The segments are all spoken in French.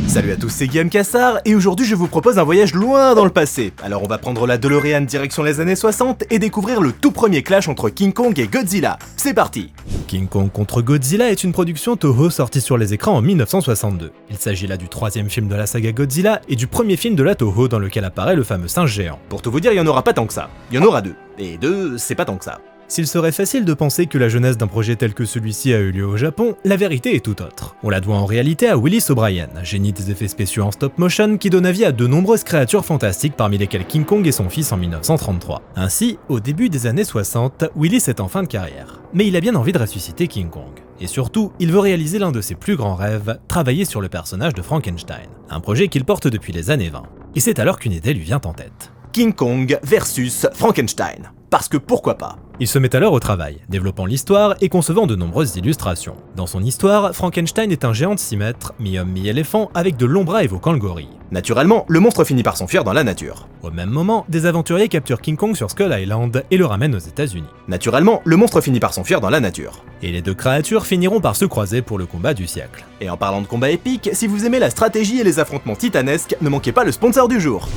Salut à tous, c'est Guillaume Cassard et aujourd'hui je vous propose un voyage loin dans le passé. Alors on va prendre la DeLorean direction les années 60 et découvrir le tout premier clash entre King Kong et Godzilla. C'est parti! King Kong contre Godzilla est une production Toho sortie sur les écrans en 1962. Il s'agit là du troisième film de la saga Godzilla et du premier film de la Toho dans lequel apparaît le fameux singe géant. Pour tout vous dire, il y en aura pas tant que ça. Il y en aura deux. Et deux, c'est pas tant que ça. S'il serait facile de penser que la jeunesse d'un projet tel que celui-ci a eu lieu au Japon, la vérité est tout autre. On la doit en réalité à Willis O'Brien, génie des effets spéciaux en stop motion qui donne vie à de nombreuses créatures fantastiques parmi lesquelles King Kong et son fils en 1933. Ainsi, au début des années 60, Willis est en fin de carrière. Mais il a bien envie de ressusciter King Kong. Et surtout, il veut réaliser l'un de ses plus grands rêves, travailler sur le personnage de Frankenstein. Un projet qu'il porte depuis les années 20. Et c'est alors qu'une idée lui vient en tête. King Kong versus Frankenstein. Parce que pourquoi pas? Il se met alors au travail, développant l'histoire et concevant de nombreuses illustrations. Dans son histoire, Frankenstein est un géant de 6 mètres, mi-homme mi-éléphant, avec de longs bras évoquant le gorille. Naturellement, le monstre finit par s'enfuir dans la nature. Au même moment, des aventuriers capturent King Kong sur Skull Island et le ramènent aux États-Unis. Naturellement, le monstre finit par s'enfuir dans la nature. Et les deux créatures finiront par se croiser pour le combat du siècle. Et en parlant de combat épique, si vous aimez la stratégie et les affrontements titanesques, ne manquez pas le sponsor du jour.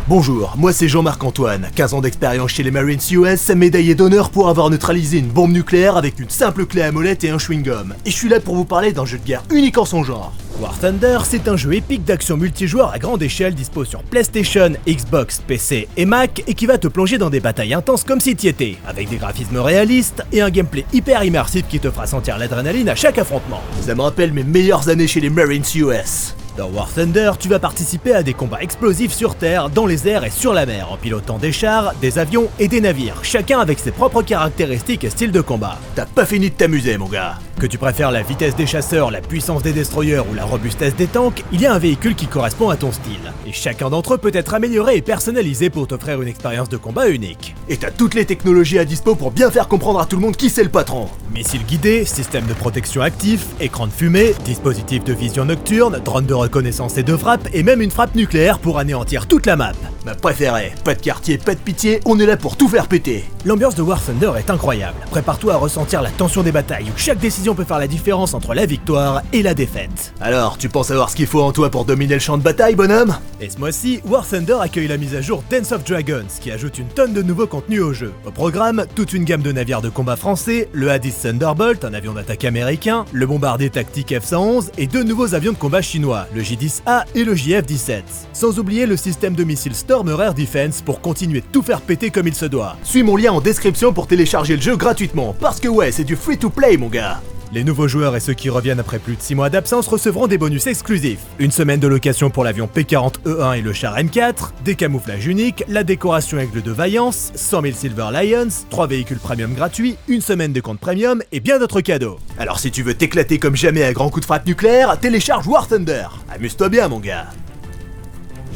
Bonjour, moi c'est Jean-Marc Antoine, 15 ans d'expérience chez les Marines US, médaillé d'honneur pour avoir neutralisé une bombe nucléaire avec une simple clé à molette et un chewing-gum. Et je suis là pour vous parler d'un jeu de guerre unique en son genre. War Thunder, c'est un jeu épique d'action multijoueur à grande échelle dispo sur PlayStation, Xbox, PC et Mac et qui va te plonger dans des batailles intenses comme si t'y étais, avec des graphismes réalistes et un gameplay hyper immersif qui te fera sentir l'adrénaline à chaque affrontement. Ça me rappelle mes meilleures années chez les Marines US. Dans War Thunder, tu vas participer à des combats explosifs sur Terre, dans les airs et sur la mer, en pilotant des chars, des avions et des navires, chacun avec ses propres caractéristiques et styles de combat. T'as pas fini de t'amuser, mon gars. Que tu préfères la vitesse des chasseurs, la puissance des destroyers ou la robustesse des tanks, il y a un véhicule qui correspond à ton style. Et chacun d'entre eux peut être amélioré et personnalisé pour t'offrir une expérience de combat unique. Et t'as toutes les technologies à dispo pour bien faire comprendre à tout le monde qui c'est le patron. Missiles guidés, système de protection actif, écran de fumée, dispositif de vision nocturne, drone de reconnaissance et de frappe, et même une frappe nucléaire pour anéantir toute la map. Ma préférée, pas de quartier, pas de pitié, on est là pour tout faire péter. L'ambiance de War Thunder est incroyable. Prépare-toi à ressentir la tension des batailles où chaque décision peut faire la différence entre la victoire et la défaite. Alors, tu penses avoir ce qu'il faut en toi pour dominer le champ de bataille, bonhomme? Et ce mois-ci, War Thunder accueille la mise à jour Dance of Dragons, qui ajoute une tonne de nouveaux contenus au jeu. Au programme, toute une gamme de navires de combat français, le Hadith Thunderbolt, un avion d'attaque américain, le bombardier tactique F-111 et deux nouveaux avions de combat chinois, le J-10A et le JF-17. Sans oublier le système de missiles Storm Air Defense pour continuer de tout faire péter comme il se doit. Suis mon lien en description pour télécharger le jeu gratuitement, parce que ouais, c'est du free-to-play, mon gars. Les nouveaux joueurs et ceux qui reviennent après plus de 6 mois d'absence recevront des bonus exclusifs. Une semaine de location pour l'avion P-40E1 et le char M4, des camouflages uniques, la décoration aigle de vaillance, 100 000 Silver Lions, 3 véhicules premium gratuits, une semaine de compte premium et bien d'autres cadeaux. Alors si tu veux t'éclater comme jamais à grands coups de frappe nucléaire, télécharge War Thunder. Amuse-toi bien, mon gars.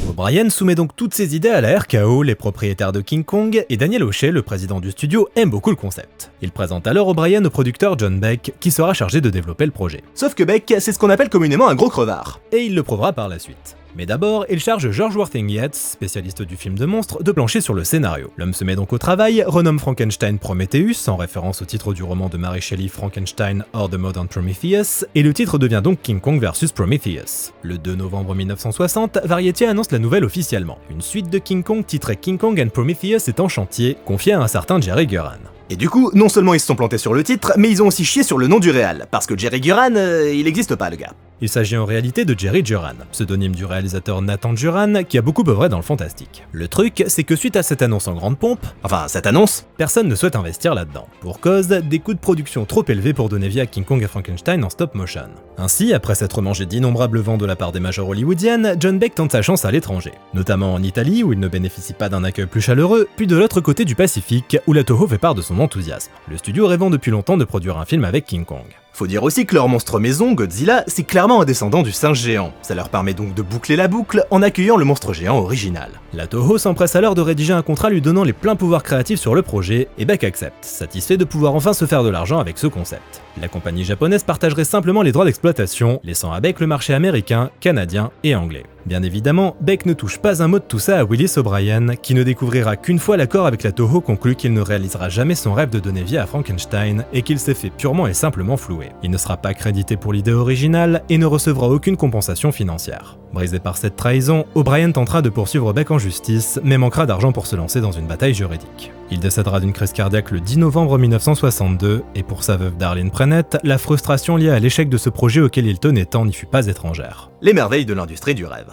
O'Brien soumet donc toutes ses idées à la RKO, les propriétaires de King Kong, et Daniel O'Shea, le président du studio, aime beaucoup le concept. Il présente alors O'Brien au producteur John Beck, qui sera chargé de développer le projet. Sauf que Beck, c'est ce qu'on appelle communément un gros crevard. Et il le prouvera par la suite. Mais d'abord, il charge George Worthing Yates, spécialiste du film de monstres, de plancher sur le scénario. L'homme se met donc au travail, renomme Frankenstein Prometheus, en référence au titre du roman de Mary Shelley Frankenstein or the Modern Prometheus, et le titre devient donc King Kong vs Prometheus. Le 2 novembre 1960, Variety annonce la nouvelle officiellement. Une suite de King Kong titrée King Kong and Prometheus est en chantier, confiée à un certain Jerry Guran. Et du coup, non seulement ils se sont plantés sur le titre, mais ils ont aussi chié sur le nom du réal, parce que Jerry Guran, il existe pas, le gars. Il s'agit en réalité de Jerry Duran, pseudonyme du réalisateur Nathan Duran, qui a beaucoup œuvré dans le fantastique. Le truc, c'est que suite à cette annonce en grande pompe, personne ne souhaite investir là-dedans. Pour cause, des coûts de production trop élevés pour donner vie à King Kong et Frankenstein en stop motion. Ainsi, après s'être mangé d'innombrables vents de la part des majors hollywoodiennes, John Beck tente sa chance à l'étranger. Notamment en Italie, où il ne bénéficie pas d'un accueil plus chaleureux, puis de l'autre côté du Pacifique, où la Toho fait part de son enthousiasme. Le studio rêvant depuis longtemps de produire un film avec King Kong. Faut dire aussi que leur monstre maison, Godzilla, c'est clairement un descendant du singe géant. Ça leur permet donc de boucler la boucle en accueillant le monstre géant original. La Toho s'empresse alors de rédiger un contrat lui donnant les pleins pouvoirs créatifs sur le projet, et Beck accepte, satisfait de pouvoir enfin se faire de l'argent avec ce concept. La compagnie japonaise partagerait simplement les droits d'exploitation, laissant à Beck le marché américain, canadien et anglais. Bien évidemment, Beck ne touche pas un mot de tout ça à Willis O'Brien, qui ne découvrira qu'une fois l'accord avec la Toho conclu qu'il ne réalisera jamais son rêve de donner vie à Frankenstein et qu'il s'est fait purement et simplement flouer. Il ne sera pas crédité pour l'idée originale et ne recevra aucune compensation financière. Brisé par cette trahison, O'Brien tentera de poursuivre Beck en justice, mais manquera d'argent pour se lancer dans une bataille juridique. Il décédera d'une crise cardiaque le 10 novembre 1962, et pour sa veuve Darlene Prennett, la frustration liée à l'échec de ce projet auquel il tenait tant n'y fut pas étrangère. Les merveilles de l'industrie du rêve.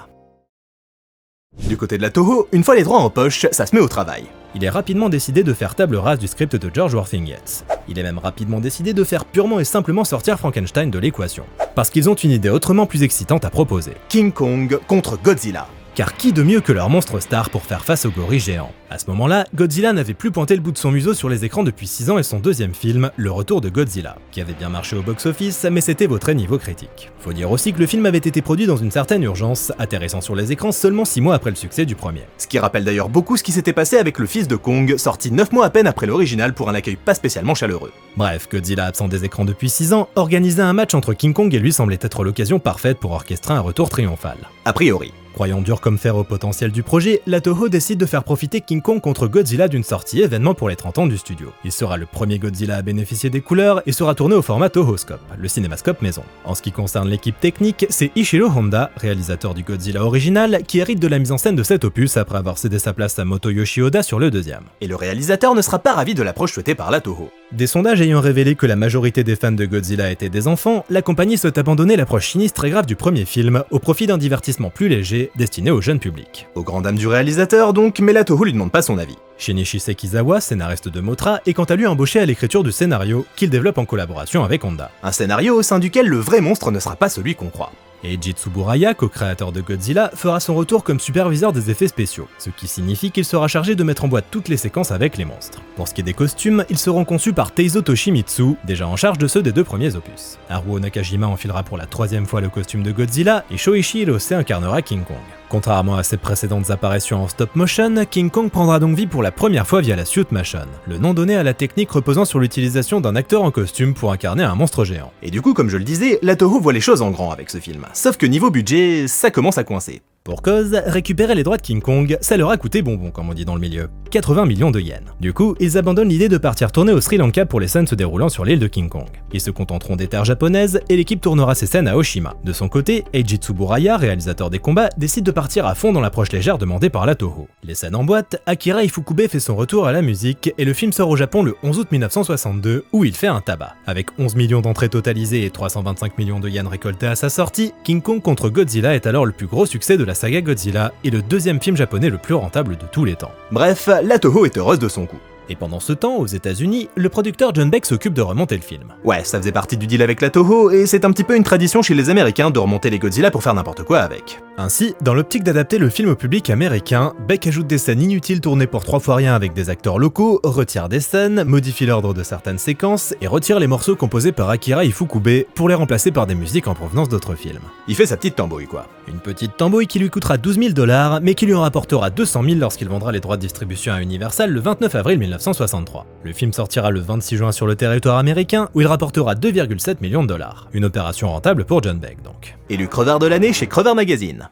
Du côté de la Toho, une fois les droits en poche, ça se met au travail. Il est rapidement décidé de faire table rase du script de George Worthington. Il est même rapidement décidé de faire purement et simplement sortir Frankenstein de l'équation. Parce qu'ils ont une idée autrement plus excitante à proposer. King Kong contre Godzilla. Car qui de mieux que leur monstre star pour faire face au gorille géant? À ce moment-là, Godzilla n'avait plus pointé le bout de son museau sur les écrans depuis 6 ans et son deuxième film, Le Retour de Godzilla, qui avait bien marché au box-office, mais s'était vautré niveau critique. Faut dire aussi que le film avait été produit dans une certaine urgence, atterrissant sur les écrans seulement 6 mois après le succès du premier. Ce qui rappelle d'ailleurs beaucoup ce qui s'était passé avec Le Fils de Kong, sorti 9 mois à peine après l'original pour un accueil pas spécialement chaleureux. Bref, Godzilla absent des écrans depuis 6 ans, organiser un match entre King Kong et lui semblait être l'occasion parfaite pour orchestrer un retour triomphal. A priori. Croyant dur comme fer au potentiel du projet, la Toho décide de faire profiter King Kong contre Godzilla d'une sortie événement pour les 30 ans du studio. Il sera le premier Godzilla à bénéficier des couleurs et sera tourné au format Tohoscope, le cinémascope maison. En ce qui concerne l'équipe technique, c'est Ishiro Honda, réalisateur du Godzilla original, qui hérite de la mise en scène de cet opus après avoir cédé sa place à Motoyoshi Oda sur le deuxième. Et le réalisateur ne sera pas ravi de l'approche souhaitée par la Toho. Des sondages ayant révélé que la majorité des fans de Godzilla étaient des enfants, la compagnie souhaite abandonner l'approche sinistre et grave du premier film au profit d'un divertissement plus léger destiné au jeune public. Aux grandes dames du réalisateur donc, mais la Toho lui demande pas son avis. Shinichi Sekizawa, scénariste de Mothra, est quant à lui embauché à l'écriture du scénario qu'il développe en collaboration avec Honda. Un scénario au sein duquel le vrai monstre ne sera pas celui qu'on croit. Eiji Tsuburaya, co-créateur de Godzilla, fera son retour comme superviseur des effets spéciaux, ce qui signifie qu'il sera chargé de mettre en boîte toutes les séquences avec les monstres. Pour ce qui est des costumes, ils seront conçus par Teizo Toshimitsu, déjà en charge de ceux des 2 premiers opus. Haruo Nakajima enfilera pour la 3e fois le costume de Godzilla, et Shoichi Hirose incarnera King Kong. Contrairement à ses précédentes apparitions en stop motion, King Kong prendra donc vie pour la première fois via la suitmation, le nom donné à la technique reposant sur l'utilisation d'un acteur en costume pour incarner un monstre géant. Et du coup, comme je le disais, la Toho voit les choses en grand avec ce film. Sauf que niveau budget, ça commence à coincer. Pour cause, récupérer les droits de King Kong, ça leur a coûté bonbon comme on dit dans le milieu. 80 millions de yens. Du coup, ils abandonnent l'idée de partir tourner au Sri Lanka pour les scènes se déroulant sur l'île de King Kong. Ils se contenteront des terres japonaises et l'équipe tournera ses scènes à Oshima. De son côté, Eiji Tsuburaya, réalisateur des combats, décide de partir à fond dans l'approche légère demandée par la Toho. Les scènes en boîte, Akira Ifukube fait son retour à la musique et le film sort au Japon le 11 août 1962 où il fait un tabac. Avec 11 millions d'entrées totalisées et 325 millions de yens récoltés à sa sortie, King Kong contre Godzilla est alors le plus gros succès de la saga Godzilla et le 2e film japonais le plus rentable de tous les temps. Bref, la Toho est heureuse de son coup. Et pendant ce temps, aux États-Unis, le producteur John Beck s'occupe de remonter le film. Ouais, ça faisait partie du deal avec la Toho, et c'est un petit peu une tradition chez les Américains de remonter les Godzilla pour faire n'importe quoi avec. Ainsi, dans l'optique d'adapter le film au public américain, Beck ajoute des scènes inutiles tournées pour 3 fois rien avec des acteurs locaux, retire des scènes, modifie l'ordre de certaines séquences, et retire les morceaux composés par Akira Ifukube pour les remplacer par des musiques en provenance d'autres films. Il fait sa petite tambouille quoi. Une petite tambouille qui lui coûtera 12 000 $, mais qui lui en rapportera 200 000 lorsqu'il vendra les droits de distribution à Universal le 29 avril 1963. Le film sortira le 26 juin sur le territoire américain où il rapportera 2,7 millions de $. Une opération rentable pour John Beck donc. Élu crevard de l'année chez Crevard Magazine.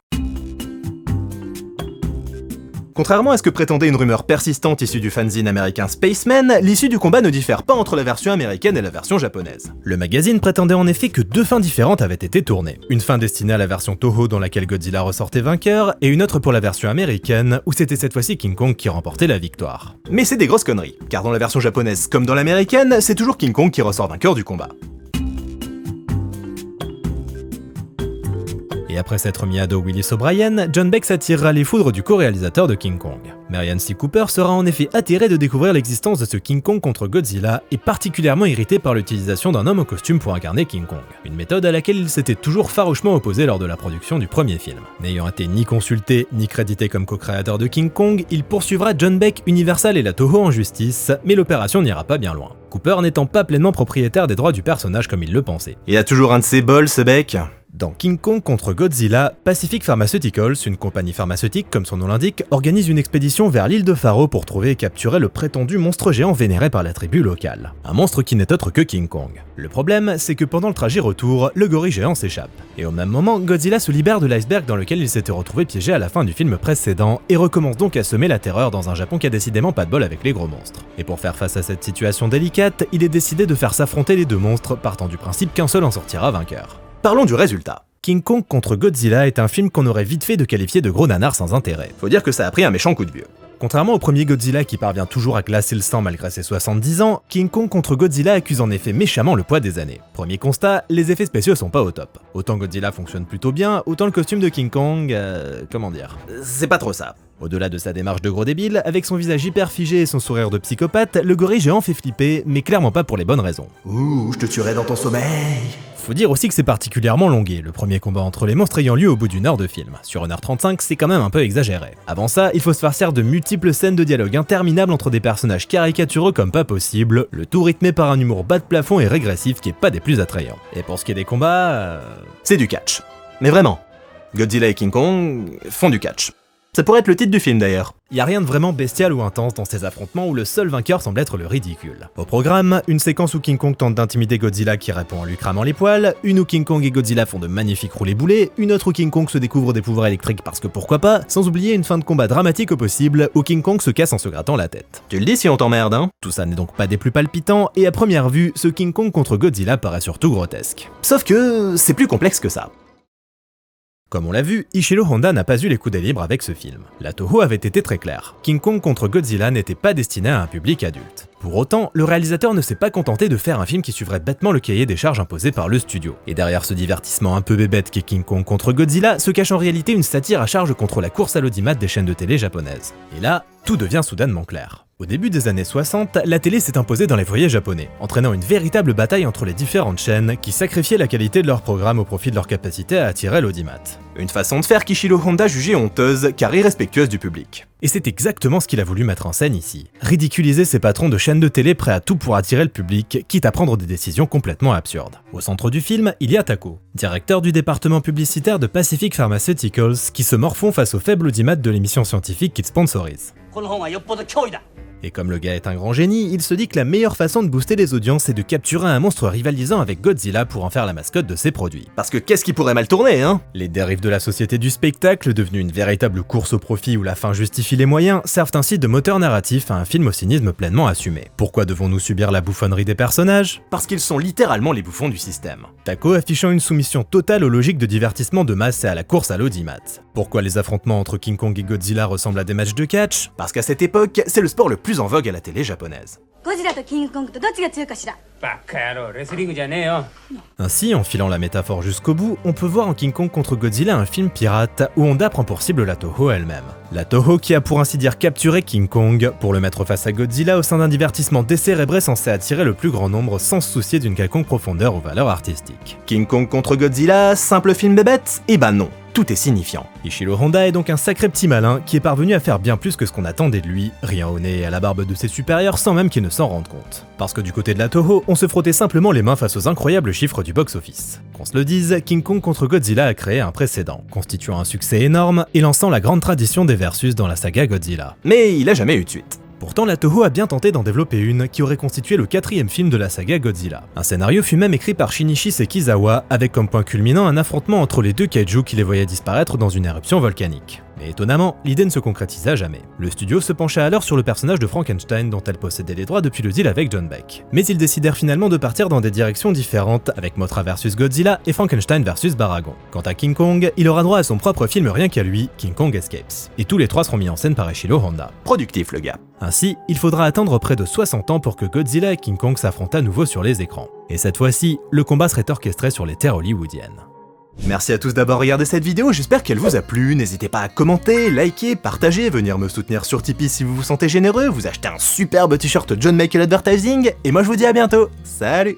Contrairement à ce que prétendait une rumeur persistante issue du fanzine américain Spaceman, l'issue du combat ne diffère pas entre la version américaine et la version japonaise. Le magazine prétendait en effet que 2 fins différentes avaient été tournées. Une fin destinée à la version Toho dans laquelle Godzilla ressortait vainqueur, et une autre pour la version américaine, où c'était cette fois-ci King Kong qui remportait la victoire. Mais c'est des grosses conneries, car dans la version japonaise comme dans l'américaine, c'est toujours King Kong qui ressort vainqueur du combat. Et après s'être mis à dos Willis O'Brien, John Beck s'attirera les foudres du co-réalisateur de King Kong. Marianne C. Cooper sera en effet atterrée de découvrir l'existence de ce King Kong contre Godzilla et particulièrement irritée par l'utilisation d'un homme en costume pour incarner King Kong. Une méthode à laquelle il s'était toujours farouchement opposé lors de la production du premier film. N'ayant été ni consulté ni crédité comme co-créateur de King Kong, il poursuivra John Beck, Universal et la Toho en justice, mais l'opération n'ira pas bien loin. Cooper n'étant pas pleinement propriétaire des droits du personnage comme il le pensait. Il a toujours un de ses bols, ce Beck. Dans King Kong contre Godzilla, Pacific Pharmaceuticals, une compagnie pharmaceutique comme son nom l'indique, organise une expédition vers l'île de Faro pour trouver et capturer le prétendu monstre géant vénéré par la tribu locale. Un monstre qui n'est autre que King Kong. Le problème, c'est que pendant le trajet retour, le gorille géant s'échappe. Et au même moment, Godzilla se libère de l'iceberg dans lequel il s'était retrouvé piégé à la fin du film précédent et recommence donc à semer la terreur dans un Japon qui a décidément pas de bol avec les gros monstres. Et pour faire face à cette situation délicate, il est décidé de faire s'affronter les deux monstres, partant du principe qu'un seul en sortira vainqueur. Parlons du résultat. King Kong contre Godzilla est un film qu'on aurait vite fait de qualifier de gros nanar sans intérêt. Faut dire que ça a pris un méchant coup de vieux. Contrairement au premier Godzilla qui parvient toujours à glacer le sang malgré ses 70 ans, King Kong contre Godzilla accuse en effet méchamment le poids des années. Premier constat, les effets spéciaux sont pas au top. Autant Godzilla fonctionne plutôt bien, autant le costume de King Kong, comment dire, c'est pas trop ça. Au-delà de sa démarche de gros débile, avec son visage hyper figé et son sourire de psychopathe, le gorille géant fait flipper, mais clairement pas pour les bonnes raisons. Ouh, je te tuerai dans ton sommeil. Faut dire aussi que c'est particulièrement longué, le premier combat entre les monstres ayant lieu au bout d'une heure de film. Sur 1h35, c'est quand même un peu exagéré. Avant ça, il faut se farcir de multiples scènes de dialogue interminables entre des personnages caricatureux comme pas possible, le tout rythmé par un humour bas de plafond et régressif qui est pas des plus attrayants. Et pour ce qui est des combats... C'est du catch. Mais vraiment, Godzilla et King Kong font du catch. Ça pourrait être le titre du film d'ailleurs. Y a rien de vraiment bestial ou intense dans ces affrontements où le seul vainqueur semble être le ridicule. Au programme, une séquence où King Kong tente d'intimider Godzilla qui répond en lui cramant les poils, une où King Kong et Godzilla font de magnifiques roulés-boulés, une autre où King Kong se découvre des pouvoirs électriques parce que pourquoi pas, sans oublier une fin de combat dramatique au possible où King Kong se casse en se grattant la tête. Tu le dis si on t'emmerde, hein? Tout ça n'est donc pas des plus palpitants et à première vue, ce King Kong contre Godzilla paraît surtout grotesque. Sauf que c'est plus complexe que ça. Comme on l'a vu, Ishiro Honda n'a pas eu les coups des libres avec ce film. La Toho avait été très claire. King Kong contre Godzilla n'était pas destiné à un public adulte. Pour autant, le réalisateur ne s'est pas contenté de faire un film qui suivrait bêtement le cahier des charges imposé par le studio. Et derrière ce divertissement un peu bébête qu'est King Kong contre Godzilla, se cache en réalité une satire à charge contre la course à l'audimat des chaînes de télé japonaises. Et là, tout devient soudainement clair. Au début des années 60, la télé s'est imposée dans les foyers japonais, entraînant une véritable bataille entre les différentes chaînes qui sacrifiaient la qualité de leurs programmes au profit de leur capacité à attirer l'audimat. Une façon de faire qu'Ishiro Honda jugeait honteuse car irrespectueuse du public. Et c'est exactement ce qu'il a voulu mettre en scène ici. Ridiculiser ces patrons de chaînes de télé prêts à tout pour attirer le public, quitte à prendre des décisions complètement absurdes. Au centre du film, il y a Tako, directeur du département publicitaire de Pacific Pharmaceuticals, qui se morfond face au faible audimat de l'émission scientifique qu'il sponsorise. Et comme le gars est un grand génie, il se dit que la meilleure façon de booster les audiences est de capturer un monstre rivalisant avec Godzilla pour en faire la mascotte de ses produits. Parce que qu'est-ce qui pourrait mal tourner, hein? Les dérives de la société du spectacle, devenue une véritable course au profit où la fin justifie les moyens, servent ainsi de moteur narratif à un film au cynisme pleinement assumé. Pourquoi devons-nous subir la bouffonnerie des personnages? Parce qu'ils sont littéralement les bouffons du système. Tako affichant une soumission totale aux logiques de divertissement de masse et à la course à l'audimat. Pourquoi les affrontements entre King Kong et Godzilla ressemblent à des matchs de catch? Parce qu'à cette époque, c'est le sport le plus en vogue à la télé japonaise. Ainsi, en filant la métaphore jusqu'au bout, on peut voir en King Kong contre Godzilla un film pirate où Honda prend pour cible la Toho elle-même. La Toho qui a pour ainsi dire capturé King Kong pour le mettre face à Godzilla au sein d'un divertissement décérébré censé attirer le plus grand nombre sans se soucier d'une quelconque profondeur ou valeur artistique. King Kong contre Godzilla, simple film bébête? Eh ben non. Tout est signifiant. Ishiro Honda est donc un sacré petit malin qui est parvenu à faire bien plus que ce qu'on attendait de lui, rien au nez et à la barbe de ses supérieurs sans même qu'il ne s'en rende compte. Parce que du côté de la Toho, on se frottait simplement les mains face aux incroyables chiffres du box-office. Qu'on se le dise, King Kong contre Godzilla a créé un précédent, constituant un succès énorme et lançant la grande tradition des versus dans la saga Godzilla. Mais il a jamais eu de suite. Pourtant, la Toho a bien tenté d'en développer une qui aurait constitué le 4e film de la saga Godzilla. Un scénario fut même écrit par Shinichi Sekizawa, avec comme point culminant un affrontement entre les deux kaiju qui les voyaient disparaître dans une éruption volcanique. Mais étonnamment, l'idée ne se concrétisa jamais. Le studio se pencha alors sur le personnage de Frankenstein dont elle possédait les droits depuis le deal avec John Beck. Mais ils décidèrent finalement de partir dans des directions différentes, avec Mothra vs Godzilla et Frankenstein vs Baragon. Quant à King Kong, il aura droit à son propre film rien qu'à lui, King Kong Escapes. Et tous les trois seront mis en scène par Ishiro Honda. Productif le gars. Ainsi, il faudra attendre près de 60 ans pour que Godzilla et King Kong s'affrontent à nouveau sur les écrans. Et cette fois-ci, le combat serait orchestré sur les terres hollywoodiennes. Merci à tous d'avoir regardé cette vidéo, j'espère qu'elle vous a plu. N'hésitez pas à commenter, liker, partager, venir me soutenir sur Tipeee si vous vous sentez généreux, vous achetez un superbe t-shirt John Michael Advertising, et moi je vous dis à bientôt. Salut!